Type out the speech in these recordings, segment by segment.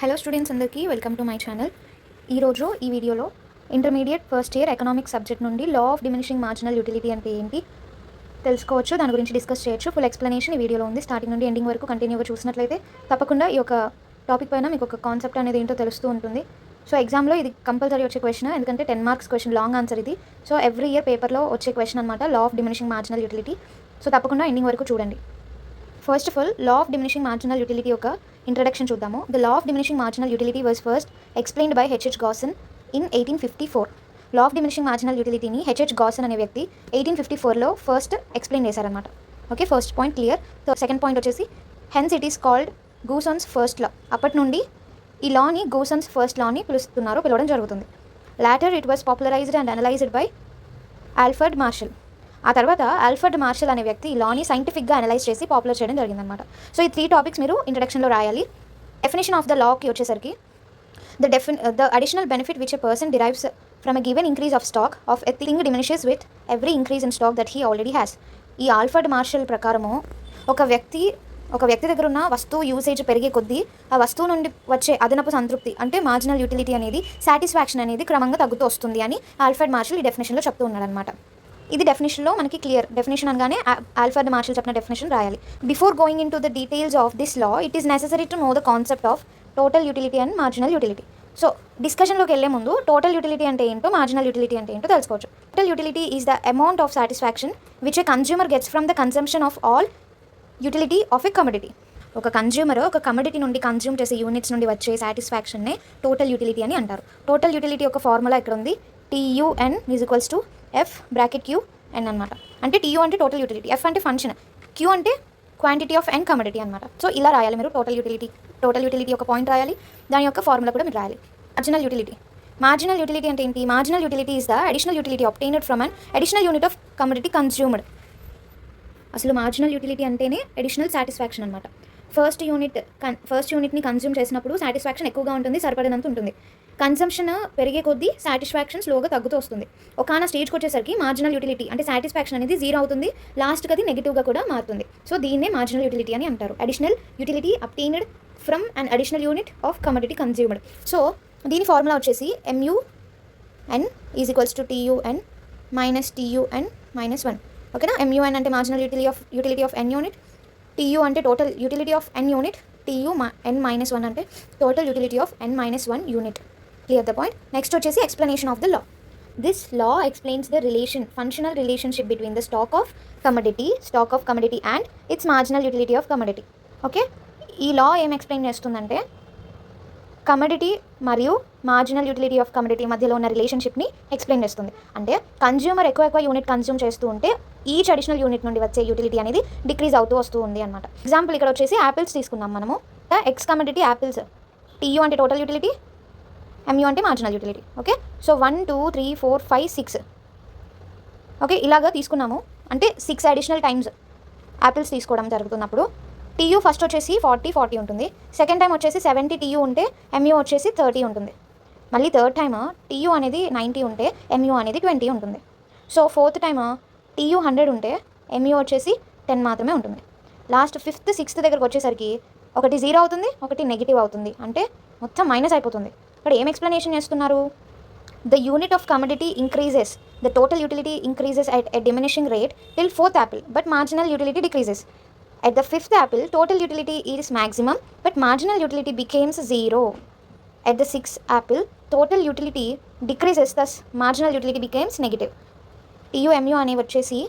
Hello students అందరికీ welcome to my channel. ఈరోజు ఈ వీడియోలో intermediate first year economics subject నుండి law of diminishing marginal utility అంటే ఏంటి తెలుసుకోవచ్చు, దాని గురించి డిస్కస్ చేయొచ్చు. ఫుల్ ఎక్స్ప్లెనేషన్ ఈ వీడియోలో ఉంది. స్టార్టింగ్ నుండి ఎండింగ్ వరకు కంటిన్యూగా చూసినట్లయితే తప్పకుండా ఈ యొక్క టాపిక్ పైన మీకు ఒక కాన్సెప్ట్ అనేది ఏంటో తెలుస్తూ ఉంటుంది. సో ఎగ్జామ్లో ఇది కంపల్సరీ వచ్చే క్వశ్చన్, ఎందుకంటే 10 మార్క్స్ క్వశ్చన్, లాంగ్ ఆన్సర్ ఇది. సో ఎవ్రీ ఇయర్ పేపర్లో వచ్చే క్వశ్చన్ అనమాట, law of diminishing marginal utility. So తప్పకుండా ఎండింగ్ వరకు చూడండి. First of all, law of diminishing marginal utility యొక్క ఇంట్రడక్షన్ చూద్దాము. The law of diminishing marginal utility was first explained by H H Gossen in 1854. Law of diminishing marginal యూటిలిటీని H H Gossen అనే వ్యక్తి 1854లో first explain చేశారనమాట. Okay, first point clear. Second point వచ్చేసి hence it is called Gossen's first law. అప్పటి నుండి ఈ లాని గూసన్స్ ఫస్ట్ లాని పిలవడం జరుగుతుంది. Later it was popularised and analysed by Alfred Marshall. ఆ తర్వాత ఆల్ఫర్డ్ మార్షల్ అనే వ్యక్తి ఈ లాని సైంటిఫిక్గా అనలైజ్ చేసి పాపులర్ చేయడం జరిగిందనమాట. సో ఈ 3 టాపిక్స్ మీరు ఇంట్రడక్షన్లో రాయాలి. డెఫినేషన్ ఆఫ్ ద లాకి వచ్చేసరికి the additional benefit which a person derives from a given increase of stock of a thing డిమినిషెస్ with every increase in stock that he already has. ఈ Alfred martial ప్రకారము ఒక వ్యక్తి దగ్గర ఉన్న వస్తువు యూసేజ్ పెరిగే కొద్దీ ఆ వస్తువు నుండి వచ్చే అదనపు సంతృప్తి అంటే మార్జినల్ యూటిలిటీ అనేది, సాటిస్ఫాక్షన్ అనేది క్రమంగా తగ్గుతూ వస్తుంది అని ఆల్ఫర్డ్ మార్షల్ ఈ డెఫినేషన్లో చెప్తూ ఉన్నాడనమాట. ఇది డెఫినేషన్లో మనకి క్లియర్. డెఫినేషన్ అనగానే ఆల్ఫర్డ్ మార్షల్ చెప్పిన డెఫినేషన్ రాయాలి. Before going into the details of this law, it is necessary to know the concept of total utility and marginal utility. So డిస్కషన్లోకి వెళ్ళే ముందు టోటల్ యూటిలిటీ అంటే ఏంటో, మార్జినల్ యూటిలిటీ అంటే ఏంటో తెలుసుకోవచ్చు. Total utility is the amount of satisfaction which a consumer gets from the consumption of all utility of a commodity. ఒక consumer ఒక కమోడిటీ నుండి కన్జ్యూమ్ చేసే యూనిట్స్ నుండి వచ్చే సాటిస్ఫాక్షన్నే టోటల్ యూటిలిటీ అని అంటారు. టోటల్ యూటిలిటీ యొక్క ఫార్ములా ఇక్కడ ఉంది, TUN is equals to F bracket QN అనమాట. అంటే TU అంటే టోటల్ యూటిలిటీ, F అంటే ఫంక్షన్, Q అంటే క్వాంటిటీ ఆఫ్ N కమోడిటీ అనమాట. సో ఇలా రాయాలి మీరు టోటల్ యూటిలిటీ యొక్క పాయింట్ రాయాలి, దాని యొక్క ఫార్ములా కూడా మీరు రాయాలి. మార్జినల్ యూటిలిటీ అంటే ఏంటి? Marginal utility is the additional utility obtained from an additional unit of commodity consumed. అసలు మార్జినల్ యూటిలిటీ అంటేనే అడిషనల్ సాటిస్ఫాక్షన్ అనమాట. ఫస్ట్ యూనిట్ని కన్జ్యూమ్ చేసినప్పుడు సాటిస్ఫాక్షన్ ఎక్కువగా ఉంటుంది, సరిపడినంత ఉంటుంది. కన్సంప్షన్ పెరిగే కొద్దీ సాటిస్ఫాక్షన్ స్లోగా తగ్గుతూ వస్తుంది. ఒకనా స్టేజ్కి వచ్చేసరికి మార్జినల్ యూటిలిటీ అంటే సాటిస్ఫాక్షన్ అనేది 0 అవుతుంది, లాస్ట్కి అది నెగిటివ్గా కూడా మారుతుంది. సో దీన్నే మార్జినల్ యూటిలిటీ అని అంటారు. Additional utility obtained from an additional unit of commodity consumed. So దీని ఫార్ములా వచ్చేసి MUN is equals to TUN minus TUN minus 1. ఓకేనా? MUN అంటే marginal utility of N unit, TU అంటే total utility of N unit, TUN minus 1 అంటే total utility of N minus 1 unit. Clear the point. Next వచ్చేసి explanation of the law. This law explains the functional relationship between the stock of commodity and it's marginal utility of commodity. Okay, ఈ లా ఏం explain చేస్తుందంటే commodity మరియు marginal utility of commodity మధ్యలో ఉన్న రిలేషన్షిప్ని explain చేస్తుంది. అంటే consumer ఎక్కువ యూనిట్ కన్జ్యూమ్ చేస్తూ ఉంటే ఈచ్ అడిషనల్ యూనిట్ నుండి వచ్చే యూటిలిటీ అనేది డిక్రీజ్ అవుతూ వస్తూ ఉంది అనమాట. ఎగ్జాంపుల్ ఇక్కడ వచ్చేసి యాపిల్స్ తీసుకుందాం మనము. ఎక్స్ కమోడిటీ యాపిల్స్, TU అంటే టోటల్ యూటిలిటీ, MU అంటే marginal utility. Okay, so 1 2 3 4 5 6. Okay, ఇలాగా తీసుకున్నాము అంటే 6 అడిషనల్ టైమ్స్ యాపిల్స్ తీసుకోవడం జరుగుతున్నప్పుడు TU ఫస్ట్ వచ్చేసి 40 ఉంటుంది, సెకండ్ టైం వచ్చేసి 70 TU ఉంటే MU వచ్చేసి 30 ఉంటుంది, మళ్ళీ థర్డ్ టైమ్ TU అనేది 90 ఉంటే MU అనేది 20 ఉంటుంది. సో ఫోర్త్ టైమ్ TU 100 ఉంటే MU వచ్చేసి 10 మాత్రమే ఉంటుంది. లాస్ట్ 5th 6th దగ్గరకు వచ్చేసరికి ఒకటి 0 అవుతుంది, ఒకటి నెగిటివ్ అవుతుంది, అంటే మొత్తం మైనస్ అయిపోతుంది. ఇక్కడ ఏం ఎక్స్ప్లెనేషన్ చేస్తున్నారు? The unit of commodity increases, the total utility increases at a diminishing rate till 4th Apple, but marginal utility decreases. At the 5th apple, total utility is maximum, but marginal utility becomes 0. At the 6th apple, total utility decreases, thus marginal utility becomes negative. TU MU అనేవి వచ్చేసి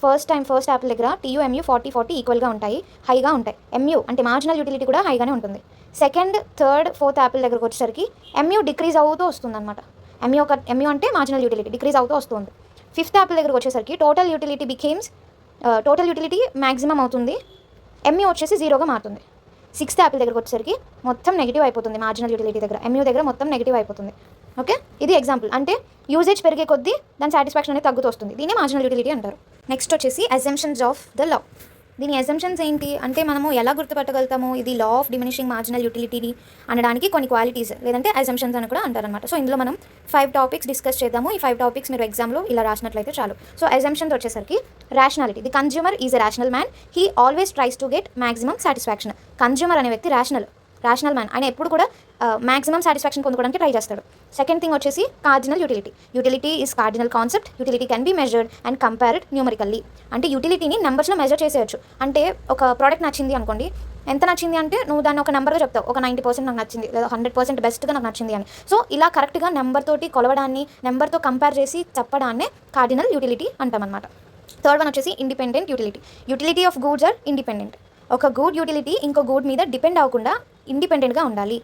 first Apple దగ్గర TU MU 40 ఈక్వల్గా ఉంటాయి, హైగా ఉంటాయి. MU అంటే marginal utility కూడా హైగానే ఉంటుంది. సెకండ్, థర్డ్, ఫోర్త్ యాపిల్ దగ్గరకు వచ్చేసరికి MU డిక్రీజ్ అవుతూ వస్తుంది అనమాట. MU అంటే మార్జినల్ యూటిలిటీ డిక్రీజ్ అవుతూ వస్తుంది. 5th యాపిల్ దగ్గరకు వచ్చేసరికి టోటల్ యూటిలిటీ మ్యాక్సిమం అవుతుంది, MU వచ్చేసి 0గా మారుతుంది. 6th యాపిల్ దగ్గరకు వచ్చేసరికి మొత్తం నెగిటివ్ అయిపోతుంది, మార్జినల్ యూటిలిటీ దగ్గర MU దగ్గర మొత్తం నెగిటివ్ అయిపోతుంది. ఓకే, ఇది ఎగ్జాంపుల్. అంటే యూజేజ్ పెరిగే కొద్దీ దాని సాటిస్ఫాక్షన్ అనేది తగ్గుతూ వస్తుంది, దీన్ని మార్జినల్ యూటిలిటీ అంటారు. నెక్స్ట్ వచ్చేసి అజంప్షన్స్ ఆఫ్ ద లా. దీని అజంప్షన్స్ ఏంటి అంటే మనము ఎలా గుర్తుపట్టగలుగుతాము ఇది లా ఆఫ్ డిమినిషింగ్ మార్జినల్ యూటిలిటీని అనడానికి కొన్ని క్వాలిటీస్ లేదంటే అజంప్షన్స్ అని కూడా అంటారనమాట. సో ఇందులో మనం 5 టాపిక్స్ డిస్కస్ చేద్దాము. ఈ 5 టాపిక్స్ మీరు ఎగ్జామ్లో ఇలా రాసినట్లయితే చాలు. సో అజంప్షన్స్ వచ్చేసరికి rationality. The consumer is a rational man, he always tries to get maximum satisfaction. Consumer అనే వ్యక్తి రేషనల్, రేషనల్ మ్యాన్, ఆయన ఎప్పుడు కూడా మ్యాక్సిమం సాటిస్ఫాక్షన్ పొందుకోవడానికి ట్రై చేస్తాడు. సెకండ్ థింగ్ వచ్చేసి cardinal utility. Utility is cardinal concept. Utility can be measured and compared numerically. అంటే యూటిలిటీని నెంబర్స్లో మెజర్ చేసేయచ్చు. అంటే ఒక ప్రోడక్ట్ నచ్చింది అనుకోండి, ఎంత నచ్చింది అంటే నువ్వు దాన్ని ఒక నెంబర్గా చెప్తావు, ఒక 90% నాకు నచ్చింది, లేదా 100% బెస్ట్గా నాకు నచ్చింది అని. సో ఇలా కరెక్ట్గా నెంబర్ తోటి కొలవడాన్ని, నెంబర్తో కంపేర్ చేసి చెప్పడాన్నే కార్డినల్ యూటిలిటీ అంటామన్నమాట. థర్డ్ వన్ వచ్చేసి independent utility. Utility of goods are independent. ఒక గూడ్ యూటిలిటీ ఇంకో గూడ్ మీద డిపెండ్ అవ్వకుండా ఇండిపెండెంట్గా ఉండాలి.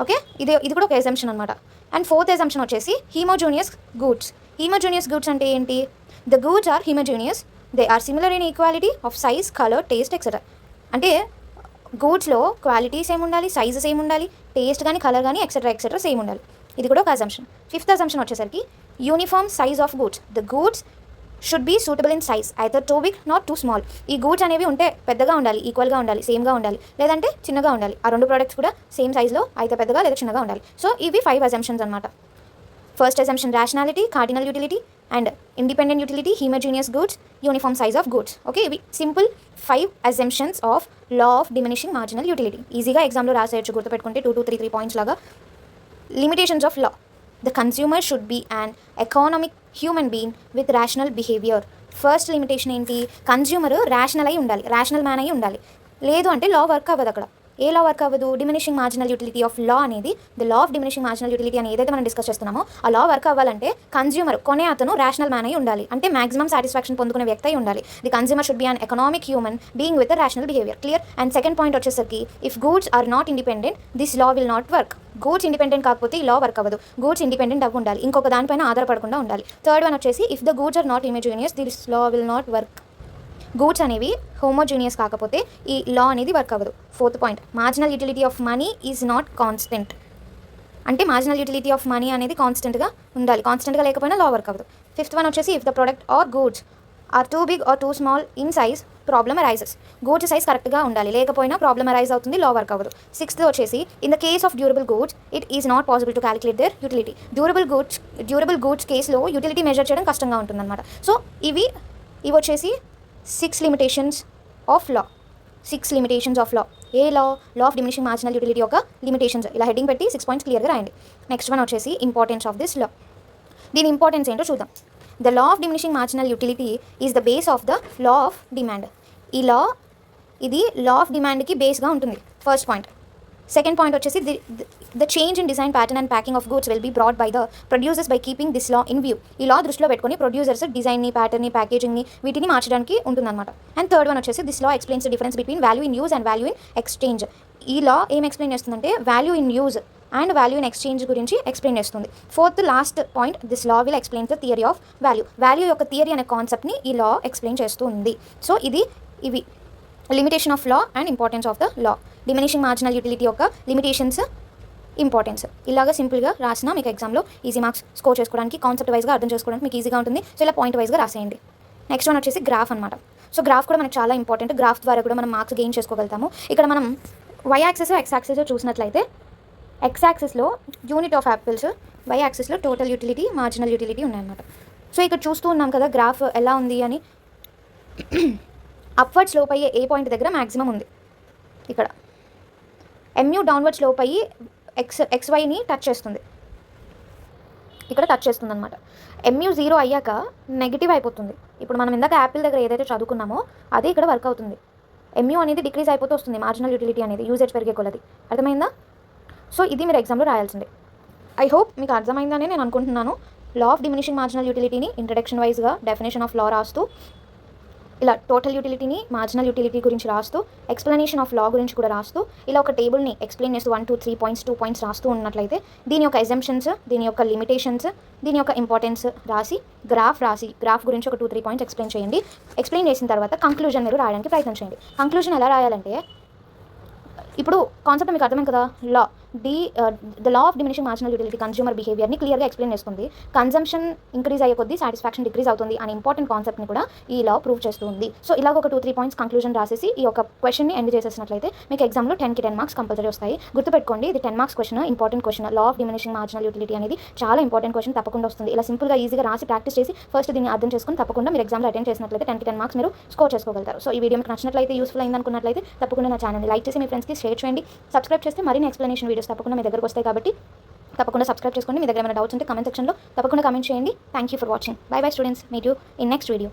ఓకే, ఇది కూడా ఒక ఎజంప్షన్ అనమాట. అండ్ ఫోర్త్ ఎజంప్షన్ వచ్చేసి హీమోజీనియస్ గూడ్స్. హీమోజీనియస్ గూడ్స్ అంటే ఏంటి? The goods are homogeneous, they are similar in equality of size, colour, taste etcetera. అంటే గూడ్స్లో క్వాలిటీ సేమ్ ఉండాలి, సైజ్ సేమ్ ఉండాలి, టేస్ట్ కానీ కలర్ కానీ ఎక్సెట్రా సేమ్ ఉండాలి. ఇది కూడా ఒక అజంప్షన్. ఫిఫ్త్ అజంప్షన్ వచ్చేసరికి uniform size of goods. The goods should be suitable in size, either too big not too small. ఈ గూడ్స్ అనేవి ఉంటే పెద్దగా ఉండాలి, ఈక్వల్గా ఉండాలి, సేమ్గా ఉండాలి, లేదంటే చిన్నగా ఉండాలి. ఆ రెండు ప్రోడక్ట్స్ కూడా సేమ్ సైజ్లో అయితే పెద్దగా లేదా చిన్నగా ఉండాలి. సో ఇవి 5 అజంప్షన్స్ అనమాట. First assumption rationality, cardinal utility, and independent utility, homogeneous goods, uniform size of goods. Okay, ఇవి simple 5 assumptions of law of diminishing marginal utility. ఈజీగా ఎగ్జామ్లో రాసేయచ్చు, గుర్తుపెట్టుకుంటే 2 to 3 పాయింట్స్ లాగా. Limitations of law. The consumer should be an economic human being with rational behavior. First limitation ఏంటి? Consumer rational అయి ఉండాలి, rational man అయి ఉండాలి. లేదు అంటే లా వర్క్ అవ్వదు అక్కడ. ఏ లా వర్క్ అవ్వదు? Diminishing marginal utility of law అనేది, the law of diminishing marginal utility అని ఏదైతే మనం డిస్కస్ చేస్తున్నామో ఆ లా వర్క్ అవ్వాలంటే కన్జ్యూమర్, కొనే అతను రేషనల్ మ్యాన్ అయి ఉండాలి, అంటే మాక్సిమం సాటిస్ఫాక్షన్ పొందుకునే వ్యక్తి అయి ఉండాలి. The consumer should be an economic human being with rational behaviour. Clear? And second point వచ్చేసరికి, if goods are not independent this law will not work. Goods independent కాకపోతే ఈ లా వర్క్ అవ్వదు. Goods independent అవ్వ ఉండాలి, ఇంకొక దానిపైన ఆధారపడకుండా ఉండాలి. థర్డ్ వన్ వచ్చేసి, if the goods are not homogeneous this law will not work. Goods అనేవి హోమోజీనియస్ కాకపోతే ఈ లా అనేది వర్క్ అవ్వదు. Fourth point, marginal utility of money is not constant. అంటే మార్జినల్ యూటిలిటీ ఆఫ్ మనీ అనేది కాన్స్టెంట్గా ఉండాలి, కాన్స్టెంట్గా లేకపోయినా లా వర్క్ అవ్వదు. ఫిఫ్త్ వన్ వచ్చేసి, if the product or goods are too big or too small in size problem arises. Goods size కరెక్ట్గా ఉండాలి, లేకపోయినా ప్రాబ్లమ్ అరైజ్ అవుతుంది, లా వర్క్ అవ్వదు. సిక్స్త్ వచ్చేసి, in the case of durable goods it is not possible to calculate their utility. Durable goods కేసులో utility measure చేయడం కష్టంగా ఉంటుందన్నమాట. సో ఇవి వచ్చేసి 6 limitations of law. 6 limitations of law. A law? Law of diminishing marginal utility యొక్క limitations. ఇలా heading పెట్టి 6 points క్లియర్గా రాయండి. నెక్స్ట్ వన్ వచ్చేసి ఇంపార్టెన్స్ ఆఫ్ దిస్ లా. దీని ఇంపార్టెన్స్ ఏంటో చూద్దాం. The law of diminishing marginal utility is the base of the law of demand. ఈ లా, ఇది లా ఆఫ్ డిమాండ్కి బేస్గా ఉంటుంది. First point. సెకండ్ పాయింట్ వచ్చేసి, the change in design pattern and packing of goods will be brought by the producers by keeping this law in view. ఈ law దృష్టిలో పెట్టుకొని producers డిజైన్ని, ప్యాటర్న్ని, ప్యాకేజింగ్ని వీటిని మార్చడానికి ఉంటుందన్నమాట. అండ్ థర్డ్ వన్ వచ్చేసి, this law explains the difference between value in use and value in exchange. ఈ లా ఏం ఎక్స్ప్లెయిన్ చేస్తుందంటే value in use and value in exchange గురించి ఎక్స్ప్లెయిన్ చేస్తుంది. Fourth last point, this law will explain the theory of value. Value యొక్క theory అనే కాన్సెప్ట్ని ఈ లా explain చేస్తూ ఉంది. సో ఇవి limitation of law and importance of the law. Diminishing marginal utility యొక్క లిమిటేషన్స్, ఇంపార్టెన్స్. ఇలాగా సింపుల్గా రాసినా మీకు ఎగ్జామ్లో ఈజీ మార్క్స్ స్కోర్ చేసుకోవడానికి, కాన్సెప్ట్ వైజ్గా అర్థం చేసుకోవడానికి మీకు ఈజీగా ఉంటుంది. సో ఇలా పాయింట్ వైజ్గా రాసేయండి. నెక్స్ట్ వన్ వచ్చేసి గ్రాఫ్ అనమాట. సో గ్రాఫ్ కూడా మనకు చాలా ఇంపార్టెంట్. గ్రాఫ్ ద్వారా కూడా మనం మార్క్స్ గెయిన్ చేసుకోగలుగుతాము. ఇక్కడ మనం వై యాక్సెస్, ఎక్స్ యాక్సెస్ చూసినట్లయితే, ఎక్స్ యాక్సెస్లో యూనిట్ ఆఫ్ యాపిల్స్, వై యాక్సెస్లో టోటల్ యూటిలిటీ, మార్జినల్ యూటిలిటీ ఉన్నాయన్నమాట. సో ఇక్కడ చూస్తూ ఉన్నాం కదా గ్రాఫ్ ఎలా ఉంది అని. అప్వర్డ్ స్లోప్ అయ్యే ఏ పాయింట్ దగ్గర మ్యాక్సిమం ఉంది. ఇక్కడ ఎంయూ డౌన్వర్డ్ స్లోప్ అయ్యి ఎక్స్వైని టచ్ చేస్తుంది, ఇక్కడ టచ్ చేస్తుంది అనమాట. ఎంయూ 0 అయ్యాక నెగిటివ్ అయిపోతుంది. ఇప్పుడు మనం ఇందాక యాపిల్ దగ్గర ఏదైతే చదువుకున్నామో అదే ఇక్కడ వర్క్ అవుతుంది. ఎంయూ అనేది డిక్రీజ్ అయిపోతూ వస్తుంది, మార్జినల్ యూటిలిటీ అనేది యూజేజ్ పెరిగే కొలది. అర్థమైందా? సో ఇది మీరు ఎగ్జామ్లో రాయాల్సిందే. ఐ హోప్ మీకు అర్థమైందని నేను అనుకుంటున్నాను. లా ఆఫ్ డిమినిషింగ్ మార్జినల్ యూటిలిటీని ఇంట్రడక్షన్ వైజ్గా డెఫినేషన్ ఆఫ్ లా రాస్తూ, ఇలా టోటల్ యూటిలిటీని, మార్జినల్ యూటిలిటీ గురించి రాస్తూ, ఎక్స్ప్లెనేషన్ ఆఫ్ లా గురించి కూడా రాస్తూ, ఇలా ఒక టేబుల్ని ఎక్స్ప్లెయిన్ చేస్తూ 1 to 3 పాయింట్స్ 2 పాయింట్స్ రాస్తూ ఉన్నట్లయితే దీని యొక్క ఎగ్జంప్షన్స్, దీని యొక్క లిమిటేషన్స్, దీని యొక్క ఇంపార్టెన్స్ రాసి గ్రాఫ్ గురించి ఒక 2-3 పాయింట్స్ ఎక్స్ప్లెయిన్ చేయండి. ఎక్స్ప్లెయిన్ చేసిన తర్వాత కంక్లూజన్ మీరు రాయడానికి ప్రయత్నం చేయండి. కంక్లూజన్ ఎలా రాయాలంటే, ఇప్పుడు కాన్సెప్ట్ మీకు అర్థమైంది కదా. The law of diminishing marginal utility consumer బిహేవియర్ని క్లియర్గా ఎక్స్ప్లెయిన్ చేస్తుంది. కన్జంప్షన్ ఇంక్రీజ్ అయ్యే కొద్దీ సాటిస్ఫాక్షన్ డిక్రీజ్ అవుతుంది అనే ఇంపార్టెంట్ కాన్సెప్ట్ని కూడా ఈ లా ప్రూవ్ చేస్తుంది. సో ఇలాగ ఒక 2-3 పాయింట్స్ కంక్లూజన్ రాసేసి ఈ యొక్క క్వశ్చన్ని ఎండ్ చేసేసినట్లయితే మీకు ఎగ్జామ్లో 10కి 10 మార్క్స్ కంపల్సరీ వస్తాయి. గుర్తుపెట్టుకోండి, ఇది 10 marks question, important question. Law of diminishing marginal utility అనేది చాలా ఇంపార్టెంట్ క్వశ్చన్, తప్పకుండా వస్తుంది. ఇలా సింపుల్గా ఈజీగా రాసి ప్రాక్టీస్ చేసి ఫస్ట్ దీన్ని అర్థం చేసుకుని తప్పకుండా మీరు ఎగ్జామ్లో అటెండ్ చేసినట్లయితే 10కి 10 మార్క్స్ మీరు స్కోర్ చేసుకోగలుగుతారు. సో ఈ వీడియో మీకు నచ్చినట్లయితే, యూస్ఫుల్ అయింది అనుకున్నట్లయితే తప్పకుండా నా ఛానల్ని లైక్ చేసి మీ ఫ్రెండ్స్కి షేర్ చేయండి. సబ్స్క్రైబ్ చేస్తే మరిన్ని ఎక్స్ప్లెనేషన్ వీడియోస్ తప్పకుండా మీ దగ్గరకు వస్తాయి కాబట్టి తప్పకుండా సబ్స్క్రైబ్ చేసుకోండి. మీ దగ్గర ఏమైనా డౌట్స్ ఉంటే కమెంట్ సెక్షన్లో తప్పకుండా కమెంట్ చేయండి. Thank you for watching. By by students, meet you in next video.